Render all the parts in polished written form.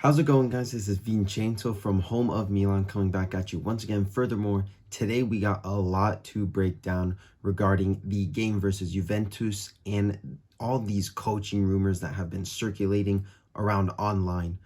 How's it going, guys? This is Vincenzo from home of Milan coming back at you once again. Furthermore, today we got a lot to break down regarding the game versus Juventus and all these coaching rumors that have been circulating around online.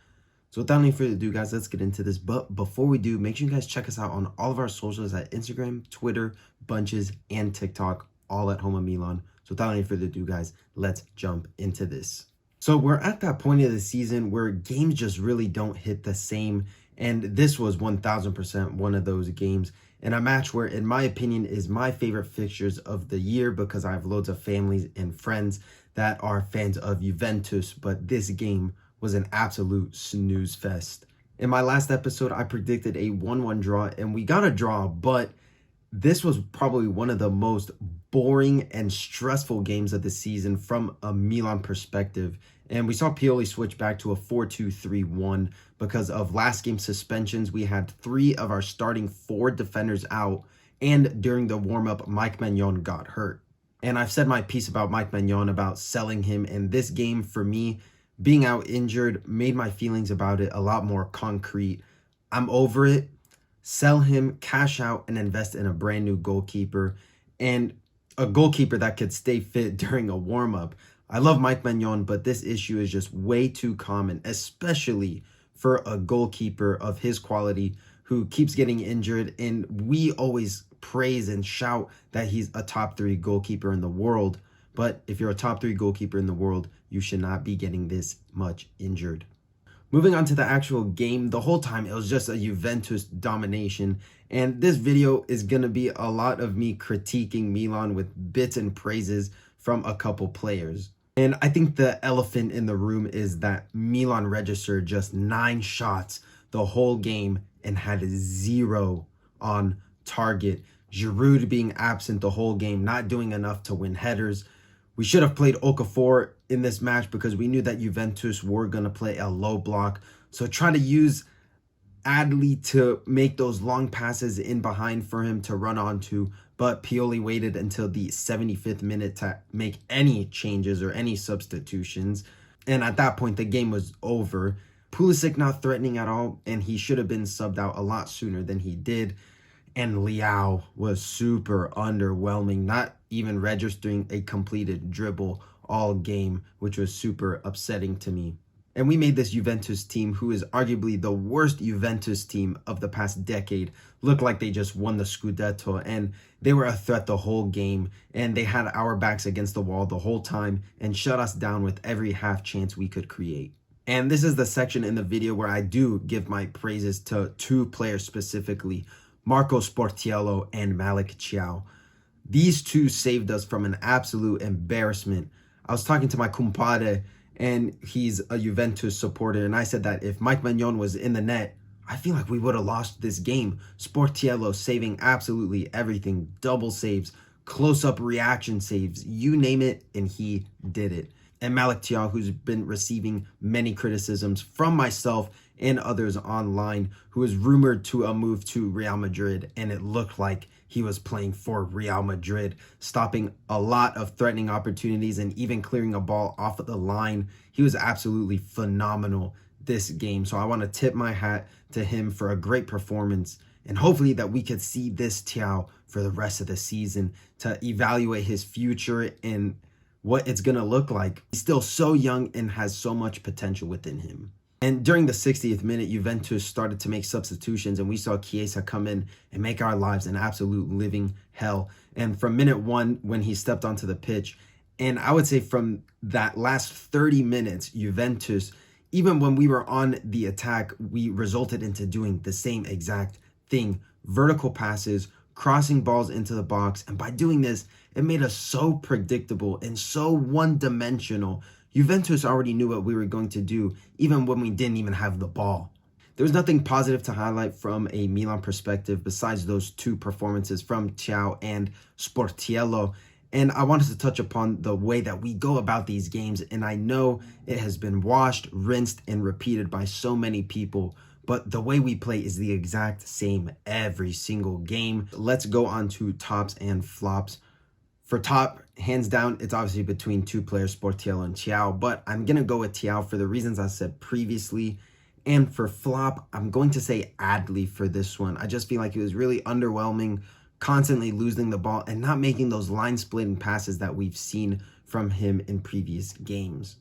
So without any further ado, guys, let's get into this. But before we do, make sure you guys check us out on all of our socials at Instagram, Twitter, Bunches, and TikTok, all at home of Milan. So without any further ado, guys, let's jump into this. So we're at that point of the season where games just really don't hit the same. And this was 1000% one of those games. And a match where, in my opinion, is my favorite fixtures of the year because I have loads of families and friends that are fans of Juventus. But this game was an absolute snooze fest. In my last episode, I predicted a 1-1 draw, and we got a draw, but this was probably one of the most boring and stressful games of the season from a Milan perspective. And we saw Pioli switch back to a 4-2-3-1 because of last game suspensions. We had 3 of our starting 4 defenders out, and during the warm-up, Mike Maignan got hurt. And I've said my piece about Mike Maignan about selling him, and this game, for me, being out injured made my feelings about it a lot more concrete. I'm over it. Sell him, cash out, and invest in a brand new goalkeeper, and a goalkeeper that could stay fit during a warm-up. I love Mike Maignan, but this issue is just way too common, especially for a goalkeeper of his quality who keeps getting injured. And we always praise and shout that he's a top 3 goalkeeper in the world. But if you're a top 3 goalkeeper in the world, you should not be getting this much injured. Moving on to the actual game, the whole time it was just a Juventus domination. And this video is going to be a lot of me critiquing Milan with bits and praises from a couple players. And I think the elephant in the room is that Milan registered just 9 shots the whole game and had 0 on target. Giroud being absent the whole game, not doing enough to win headers. We should have played Okafor in this match because we knew that Juventus were going to play a low block. So try to use Adli to make those long passes in behind for him to run onto. But Pioli waited until the 75th minute to make any changes or any substitutions. And at that point, the game was over. Pulisic not threatening at all, and he should have been subbed out a lot sooner than he did. And Leao was super underwhelming, not even registering a completed dribble all game, which was super upsetting to me. And we made this Juventus team, who is arguably the worst Juventus team of the past decade, look like they just won the Scudetto. And they were a threat the whole game, and they had our backs against the wall the whole time and shut us down with every half chance we could create. And this is the section in the video where I do give my praises to 2 players specifically, Marco Sportiello and Malick Thiaw. These 2 saved us from an absolute embarrassment. I was talking to my compadre, and he's a Juventus supporter, and I said that if Mike Maignan was in the net, I feel like we would have lost this game. Sportiello saving absolutely everything, double saves, close-up reaction saves, you name it, and he did it. And Malick Thiaw, who's been receiving many criticisms from myself and others online, who was rumored to a move to Real Madrid, and it looked like he was playing for Real Madrid, stopping a lot of threatening opportunities and even clearing a ball off of the line. He was absolutely phenomenal this game. So I want to tip my hat to him for a great performance, and hopefully that we could see this Thiaw for the rest of the season to evaluate his future and what it's going to look like. He's still so young and has so much potential within him. And during the 60th minute, Juventus started to make substitutions, and we saw Chiesa come in and make our lives an absolute living hell. And from minute 1, when he stepped onto the pitch, and I would say from that last 30 minutes, Juventus, even when we were on the attack, we resulted into doing the same exact thing. Vertical passes, crossing balls into the box, and by doing this, it made us so predictable and so one-dimensional. Juventus already knew what we were going to do, even when we didn't even have the ball. There was nothing positive to highlight from a Milan perspective besides those 2 performances from Thiaw and Sportiello. And I wanted to touch upon the way that we go about these games. And I know it has been washed, rinsed, and repeated by so many people, but the way we play is the exact same every single game. Let's go on to tops and flops. For top, hands down, it's obviously between 2 players, Sportiello and Thiaw, but I'm going to go with Thiaw for the reasons I said previously. And for flop, I'm going to say Adley for this one. I just feel like he was really underwhelming, constantly losing the ball and not making those line-splitting passes that we've seen from him in previous games.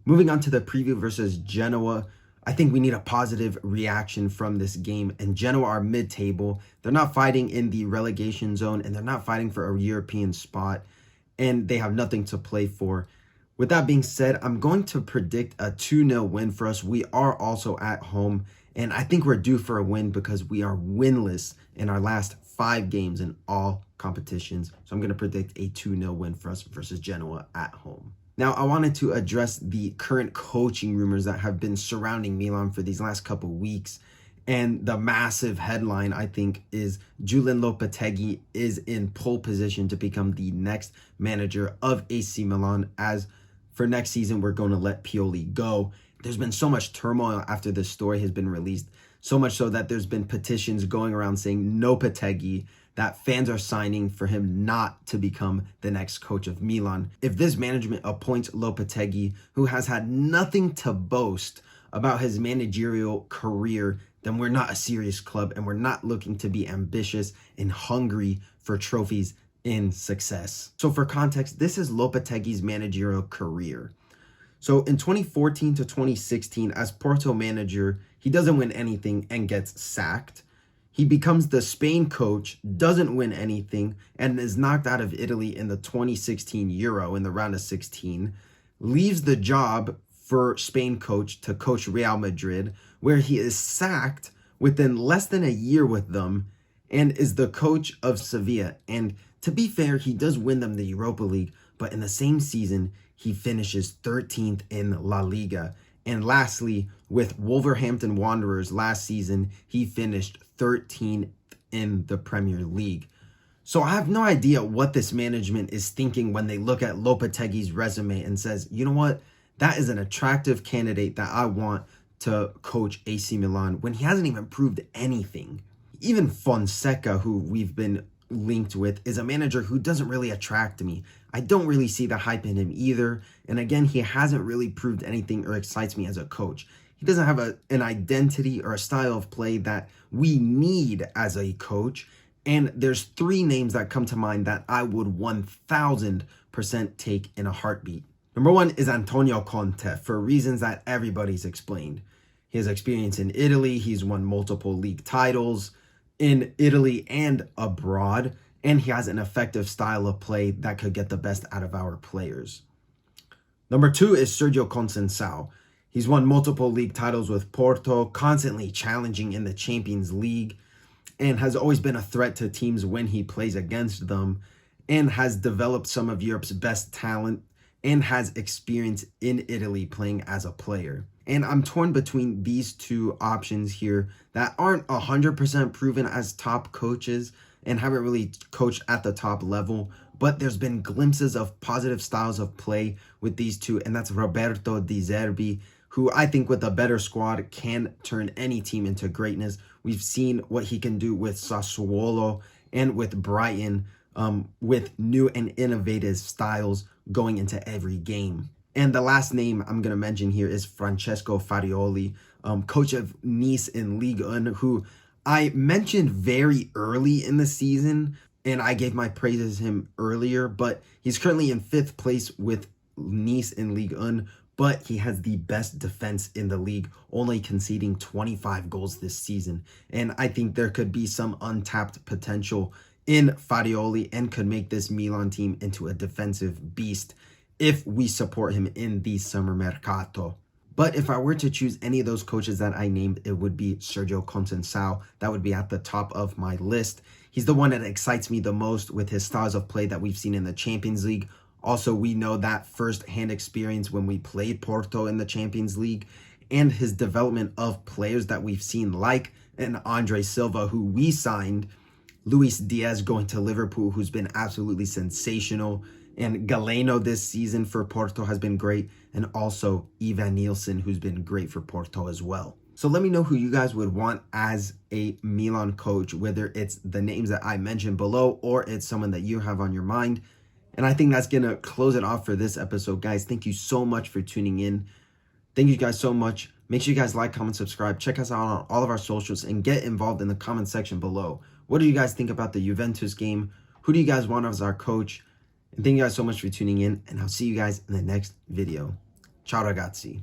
Moving on to the preview versus Genoa, I think we need a positive reaction from this game. And Genoa are mid-table. They're not fighting in the relegation zone, and they're not fighting for a European spot, and they have nothing to play for. With that being said, I'm going to predict a 2-0 win for us. We are also at home, and I think we're due for a win because we are winless in our last 5 games in all competitions. So I'm going to predict a 2-0 win for us versus Genoa at home. Now, I wanted to address the current coaching rumors that have been surrounding Milan for these last couple weeks. And the massive headline, I think, is Julen Lopetegui is in pole position to become the next manager of AC Milan. As for next season, we're going to let Pioli go. There's been so much turmoil after this story has been released, so much so that there's been petitions going around saying Nopetegui, that fans are signing for him not to become the next coach of Milan. If this management appoints Lopetegui, who has had nothing to boast about his managerial career, then we're not a serious club and we're not looking to be ambitious and hungry for trophies in success. So for context, this is Lopetegui's managerial career. So in 2014 to 2016, as Porto manager, he doesn't win anything and gets sacked. He becomes the Spain coach, doesn't win anything, and is knocked out of Italy in the 2016 Euro in the round of 16, leaves the job for Spain coach to coach Real Madrid, where he is sacked within less than a year with them, and is the coach of Sevilla. And to be fair, he does win them the Europa League, but in the same season, he finishes 13th in La Liga. And lastly, with Wolverhampton Wanderers last season, he finished 13th in the Premier League. So I have no idea what this management is thinking when they look at Lopetegui's resume and says, you know what, that is an attractive candidate that I want to coach AC Milan, when he hasn't even proved anything. Even Fonseca, who we've been linked with, is a manager who doesn't really attract me. I don't really see the hype in him either. And again, he hasn't really proved anything or excites me as a coach. He doesn't have an identity or a style of play that we need as a coach. And there's 3 names that come to mind that I would 1000% take in a heartbeat. Number 1 is Antonio Conte, for reasons that everybody's explained. He has experience in Italy. He's won multiple league titles in Italy and abroad, and he has an effective style of play that could get the best out of our players. Number 2 is Sergio Conceição. He's won multiple league titles with Porto, constantly challenging in the Champions League, and has always been a threat to teams when he plays against them, and has developed some of Europe's best talent, and has experience in Italy playing as a player. And I'm torn between these 2 options here that aren't 100% proven as top coaches and haven't really coached at the top level, but there's been glimpses of positive styles of play with these 2, and that's Roberto Di Zerbi, who I think with a better squad can turn any team into greatness. We've seen what he can do with Sassuolo and with Brighton, with new and innovative styles going into every game. And the last name I'm going to mention here is Francesco Farioli, coach of Nice in Ligue 1, who I mentioned very early in the season, and I gave my praises to him earlier, but he's currently in 5th place with Nice in Ligue 1, but he has the best defense in the league, only conceding 25 goals this season. And I think there could be some untapped potential in Farioli and could make this Milan team into a defensive beast if we support him in the summer mercato. But if I were to choose any of those coaches that I named, it would be Sergio Conceição. That would be at the top of my list. He's the one that excites me the most with his styles of play that we've seen in the Champions League. Also, we know that first-hand experience when we played Porto in the Champions League, and his development of players that we've seen like an Andre Silva, who we signed, Luis Diaz going to Liverpool, who's been absolutely sensational, and Galeno this season for Porto has been great, and also Ivan Nielsen, who's been great for Porto as well. So let me know who you guys would want as a Milan coach, whether it's the names that I mentioned below or it's someone that you have on your mind. And I think that's going to close it off for this episode, guys. Thank you so much for tuning in. Thank you guys so much Make sure you guys like, comment, subscribe. Check us out on all of our socials and get involved in the comment section below. What do you guys think about the Juventus game? Who do you guys want as our coach? And thank you guys so much for tuning in, and I'll see you guys in the next video. Ciao ragazzi.